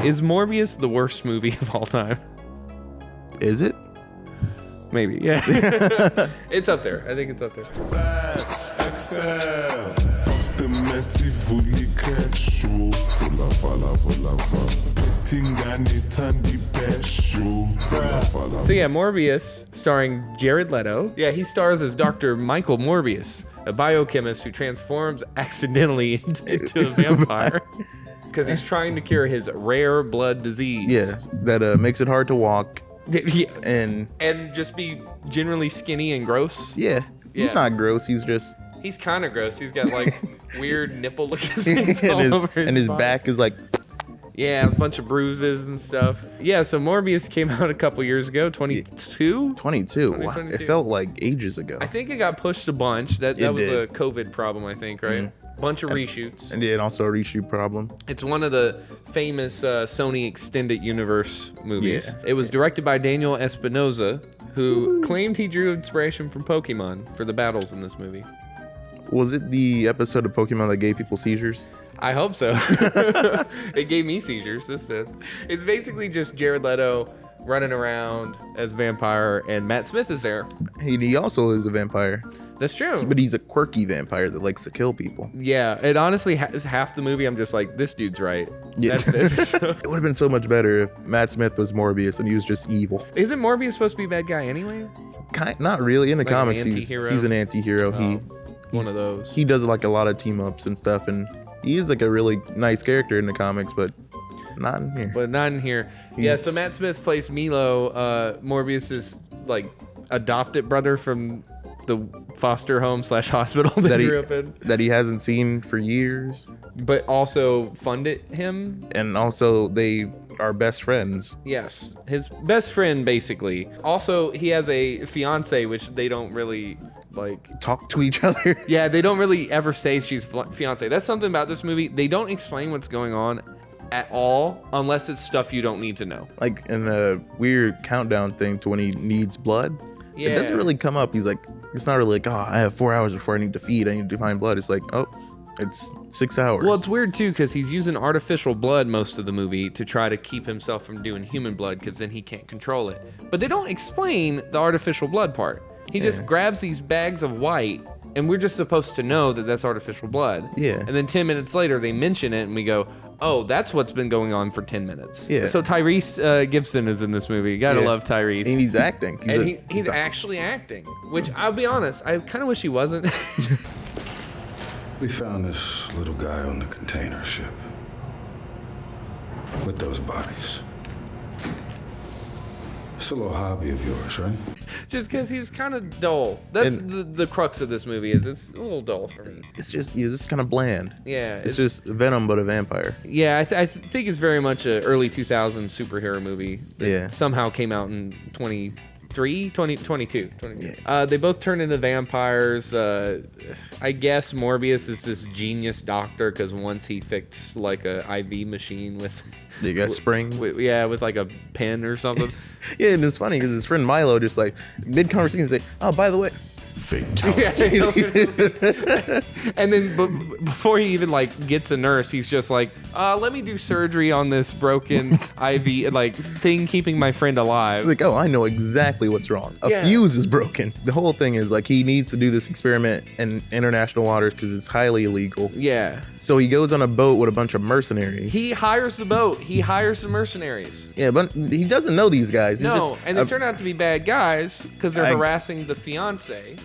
Is Morbius the worst movie of all time? Is it? Maybe, yeah. It's up there. I think it's up there. So yeah, Morbius, starring Jared Leto. Yeah, he stars as Dr. Michael Morbius, a biochemist who transforms accidentally into a vampire because he's trying to cure his rare blood disease. Yeah, that makes it hard to walk. Yeah. And just be generally skinny and gross. Yeah. He's not gross. He's kind of gross. He's got like weird nipple looking things all over his and his body. back is like. Yeah, a bunch of bruises and stuff. Yeah, so Morbius came out a couple years ago, 22? 22. Wow. It felt like ages ago. I think it got pushed a bunch. That was a COVID problem, I think, right? Bunch of reshoots. And also a reshoot problem. It's one of the famous Sony Extended Universe movies. Yeah. It was directed by Daniel Espinosa, who claimed he drew inspiration from Pokemon for the battles in this movie. Was it the episode of Pokemon that gave people seizures? I hope so. It gave me seizures. This did. It's basically just Jared Leto running around as a vampire, and Matt Smith is there. He also is a vampire. That's true. But he's a quirky vampire that likes to kill people. Yeah, it honestly half the movie I'm just like, this dude's right. Yeah. That's it. It would have been so much better if Matt Smith was Morbius and he was just evil. Isn't Morbius supposed to be a bad guy anyway? Not really. In the like comics, he's an anti-hero. Oh, one of those. He does like a lot of team-ups and stuff, and he is like a really nice character in the comics, but not in here. But not in here. Yeah, so Matt Smith plays Milo, Morbius's like adopted brother from the foster home / hospital that he grew up in. That he hasn't seen for years. But also funded him. And also they are best friends. Yes, his best friend basically. Also, he has a fiance, which they don't really like talk to each other. Yeah, they don't really ever say she's fiance. That's something about this movie. They don't explain what's going on at all unless it's stuff you don't need to know. Like in a weird countdown thing to when he needs blood. Yeah. It doesn't really come up. He's like, it's not really like, oh, I have 4 hours before I need to feed. I need to find blood. It's like, oh, it's 6 hours. Well, it's weird too because he's using artificial blood most of the movie to try to keep himself from doing human blood because then he can't control it. But they don't explain the artificial blood part. He just grabs these bags of white, and we're just supposed to know that that's artificial blood. Yeah. And then 10 minutes later, they mention it, and we go, oh, that's what's been going on for 10 minutes. Yeah. So Tyrese Gibson is in this movie. You gotta love Tyrese. And he's acting. He's actually acting, which I'll be honest, I kind of wish he wasn't. We found this little guy on the container ship with those bodies. It's a little hobby of yours, right? Just because he was kind of dull. That's the crux of this movie. Is it's a little dull for me. It's just kind of bland. Yeah, it's just Venom but a vampire. Yeah, I think it's very much an early 2000s superhero movie. That somehow came out in 2022. Yeah. They both turn into vampires. I guess Morbius is this genius doctor because once he fixed like a IV machine with. You got spring? With like a pen or something. Yeah, and it's funny because his friend Milo just like mid-conversation say, oh, by the way, fatality. And then before he even like gets a nurse, he's just like, let me do surgery on this broken IV like thing keeping my friend alive. Like, oh, I know exactly what's wrong. A fuse is broken. The whole thing is like he needs to do this experiment in international waters because it's highly illegal. Yeah. So he goes on a boat with a bunch of mercenaries. He hires the boat. He hires the mercenaries. Yeah, but he doesn't know these guys. And they turn out to be bad guys because they're harassing the fiance.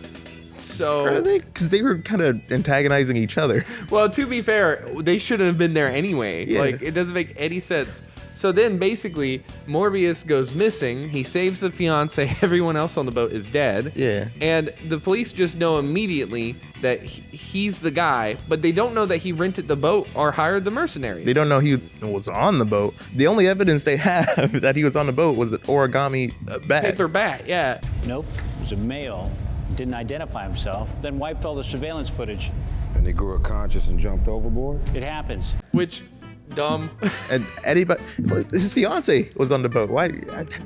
So are they? Because they were kind of antagonizing each other. Well, to be fair, they shouldn't have been there anyway. Yeah. Like, it doesn't make any sense. So then basically Morbius goes missing. He saves the fiance. Everyone else on the boat is dead. Yeah. And the police just know immediately that he's the guy, but they don't know that he rented the boat or hired the mercenaries. They don't know he was on the boat. The only evidence they have that he was on the boat was an origami bat. Paper bat, yeah. Nope, it was a male. Didn't identify himself, then wiped all the surveillance footage. And he grew a conscience and jumped overboard? It happens. Which, dumb. And anybody, his fiance was on the boat. Why?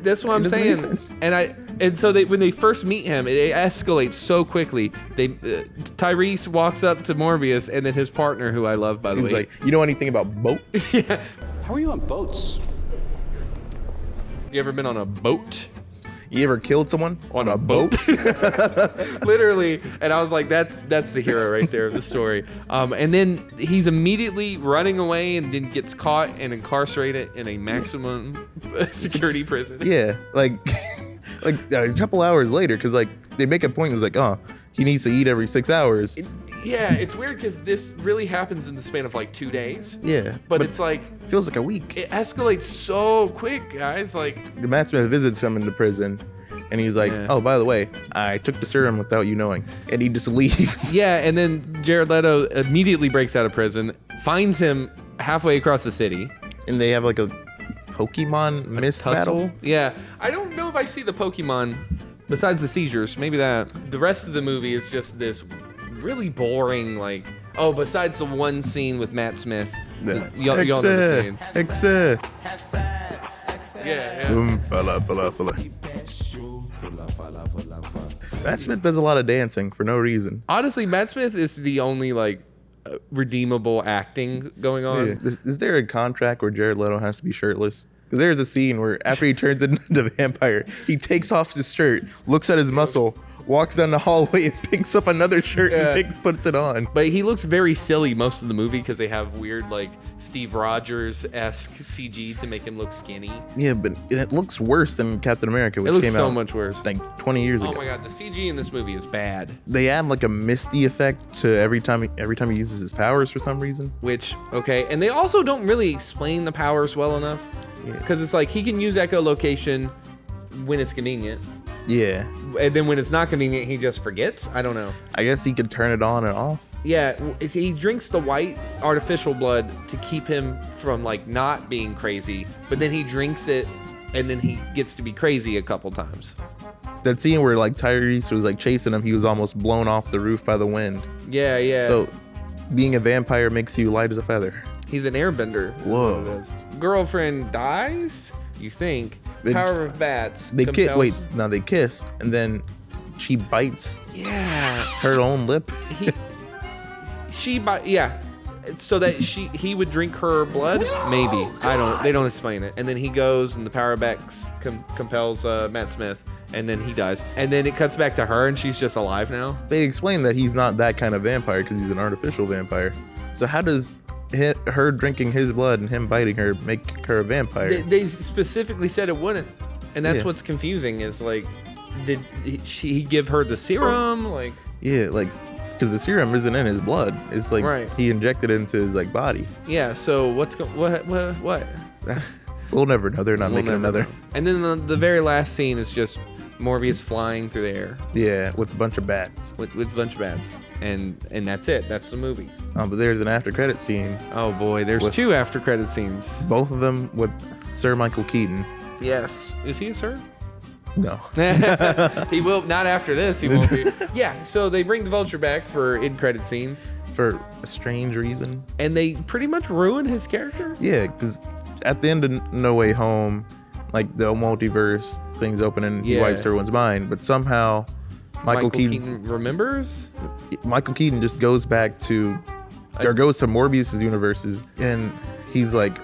That's what I'm saying. And so when they first meet him, it escalates so quickly. Tyrese walks up to Morbius, and then his partner, who I love by the way, he's like, "You know anything about boats?" Yeah. How are you on boats? You ever been on a boat? You ever killed someone on a boat? Literally. And I was like, that's the hero right there of the story. And then he's immediately running away and then gets caught and incarcerated in a maximum security prison. Yeah, like a couple hours later, because like they make a point. It's like, oh, he needs to eat every 6 hours. Yeah, it's weird because this really happens in the span of like 2 days. Yeah, But it's like, feels like a week. it escalates so quick, guys. Like, The Matt Smith visits him in the prison, and he's like, Yeah. oh, by the way, I took the serum without you knowing, and he just leaves. yeah, and then Jared Leto immediately breaks out of prison, finds him halfway across the city. And they have like a Pokemon mist battle. Yeah, I don't know if I see the Pokemon besides the seizures. Maybe that. The rest of the movie is just this really boring, like, oh, besides the one scene with Matt Smith. Y'all know the scene. Yeah. Fala. Matt Smith does a lot of dancing for no reason. Honestly, Matt Smith is the only, like, redeemable acting going on. Yeah. Is there a contract where Jared Leto has to be shirtless? Because there's a scene where after he turns into a vampire, he takes off his shirt, looks at his muscle, walks down the hallway and picks up another shirt and puts it on. But he looks very silly most of the movie because they have weird, like, Steve Rogers-esque CG to make him look skinny. Yeah, but it looks worse than Captain America, which It looks came so out much worse. like 20 years ago. Oh my god, the CG in this movie is bad. They add like a misty effect to every time he uses his powers for some reason. Which, okay, and they also don't really explain the powers well enough. Yeah. Because it's like he can use echolocation when it's convenient. Yeah, And then when it's not convenient, he just forgets. I don't know. I guess he could turn it on and off. Yeah, he drinks the white artificial blood to keep him from, like, not being crazy. But then he drinks it, and then he gets to be crazy a couple times. That scene where like Tyrese was like chasing him, he was almost blown off the roof by the wind. Yeah. So being a vampire makes you light as a feather. He's an airbender. is Whoa. what it is. Girlfriend dies, you think. They- Power of bats. They kiss. compels- Wait, no, they kiss, and then she bites Yeah. her own lip. Yeah. So that he would drink her blood? Maybe. They don't explain it. And then he goes and the power of bats compels Matt Smith. And then he dies. And then it cuts back to her and she's just alive now. They explain that he's not that kind of vampire because he's an artificial vampire. So how does her drinking his blood and him biting her make her a vampire? They specifically said it wouldn't. And that's Yeah. what's confusing is, like, did he give her the serum? Like, Yeah, like, because the serum isn't in his blood. It's like Right. he injected it into his like body. yeah, so what? We'll never know. They're not We'll making never another. know. And then the very last scene is just Morbius flying through the air Yeah, with a bunch of bats. with a bunch of bats. And that's it. That's the movie. But there's an after credit scene, Oh boy, there's With- 2 after credit scenes. both of them with Sir Michael Keaton. Yes. Is he a sir? No. He will not after this. He won't be. Yeah. So they bring the Vulture back for end credit scene, For a strange reason. and they pretty much ruin his character. Yeah, because at the end of No Way Home, like the multiverse things open and he Yeah. wipes everyone's mind, but somehow Michael Keaton remembers. just goes back to or goes to Morbius's universes, and he's like,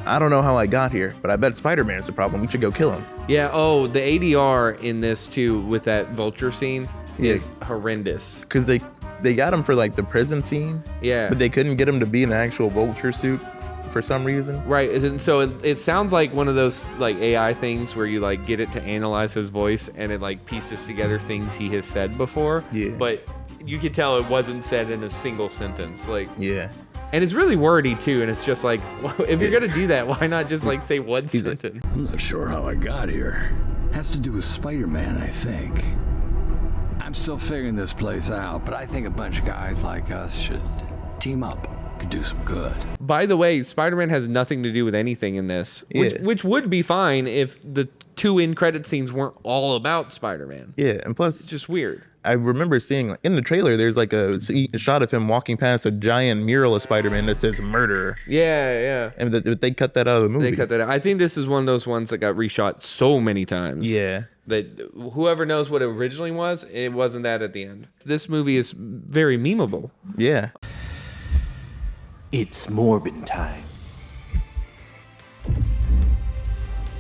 I don't know how I got here, but I bet Spider-Man's the problem. We should go kill him. Yeah. Oh, the ADR in this too with that Vulture scene Yeah. is horrendous. Because they got him for like the prison scene, Yeah. but they couldn't get him to be in an actual vulture suit for some reason. Right. And so it sounds like one of those like AI things where you like get it to analyze his voice and it like pieces together things he has said before. Yeah. But you could tell it wasn't said in a single sentence. Like, Yeah. and it's really wordy too. And it's just like, if you're gonna do that, why not just like say one like- sentence? I'm not sure how I got here. Has to do with Spider-Man, I think. I'm still figuring this place out, but I think a bunch of guys like us should team up. Could do some good. By the way, Spider-Man has nothing to do with anything in this, Yeah. which would be fine if the 2 end credit scenes weren't all about Spider-Man. Yeah, and plus, It's just weird. I remember seeing like, in the trailer, there's like a shot of him walking past a giant mural of Spider-Man that says "murderer," Yeah. and they cut that out of the movie. They cut that out. I think this is one of those ones that got reshot so many times. Yeah, That whoever knows what it originally was, it wasn't that at the end. This movie is very memeable. yeah. It's Morbin time.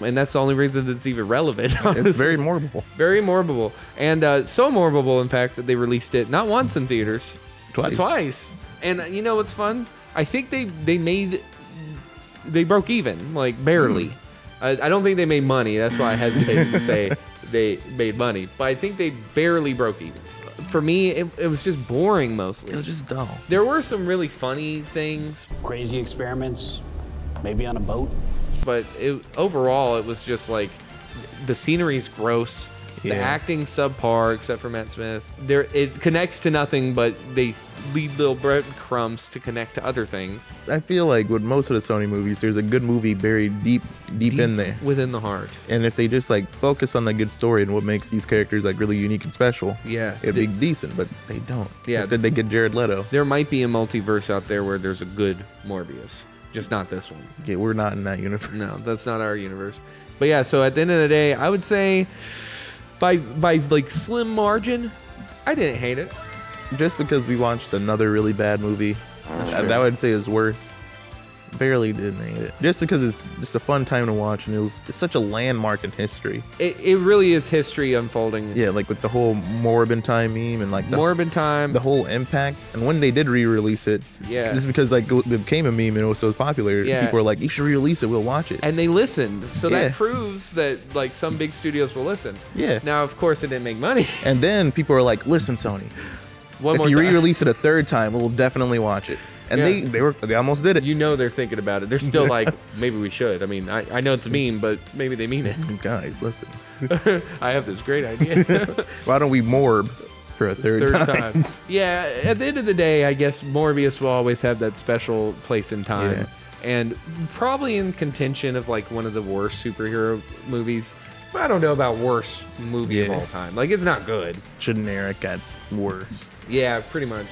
And that's the only reason that's even relevant. Honestly. It's very morbable. Very morbable. And so morbable, in fact, that they released it not once in theaters. Twice. And you know what's fun? I think they broke even, like barely. I don't think they made money. That's why I hesitated to say they made money. But I think they barely broke even. For me, it was just boring mostly. It was just dull. There were some really funny things. Crazy experiments, maybe on a boat. But overall, it was just like the scenery's gross. The acting subpar, except for Matt Smith. It connects to nothing, but they lead little breadcrumbs to connect to other things. I feel like with most of the Sony movies, there's a good movie buried deep in there. Within the heart. And if they just like focus on the good story and what makes these characters like really unique and special, it'd be decent, but they don't. Yeah. Instead they get Jared Leto. There might be a multiverse out there where there's a good Morbius. Just not this one. Yeah, we're not in that universe. No, that's not our universe. But yeah, so at the end of the day, I would say by like slim margin, I didn't hate it. Just because we watched another really bad movie, Sure. that would say is worse. Barely didn't hate it. Just because it's just a fun time to watch, and it's such a landmark in history. It really is history unfolding. Yeah, like with the whole Morb in Time meme and like Morb Time. the whole impact. And when they did re-release it, just because like it became a meme and it was so popular, people were like, "You should re-release it. We'll watch it." And they listened, so that proves that like some big studios will listen. Yeah. Now, of course, it didn't make money. And then people were like, "Listen, Sony, if you re-release it a third time, we'll definitely watch it." And they almost did it. You know they're thinking about it. They're still like, maybe we should. I mean, I know it's a meme, but maybe they mean it. Guys, listen. I have this great idea. Why don't we Morb for a third time? Yeah, at the end of the day, I guess Morbius will always have that special place in time. Yeah. And probably in contention of like one of the worst superhero movies. But I don't know about worst movie of all time. Like, it's not good. Generic at worst. Yeah, pretty much.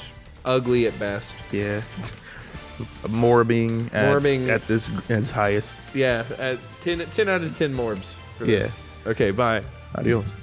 Ugly at best. Yeah. Morbing at this its highest. Yeah, at 10 out of 10 morbs for this. Okay, bye. Adios.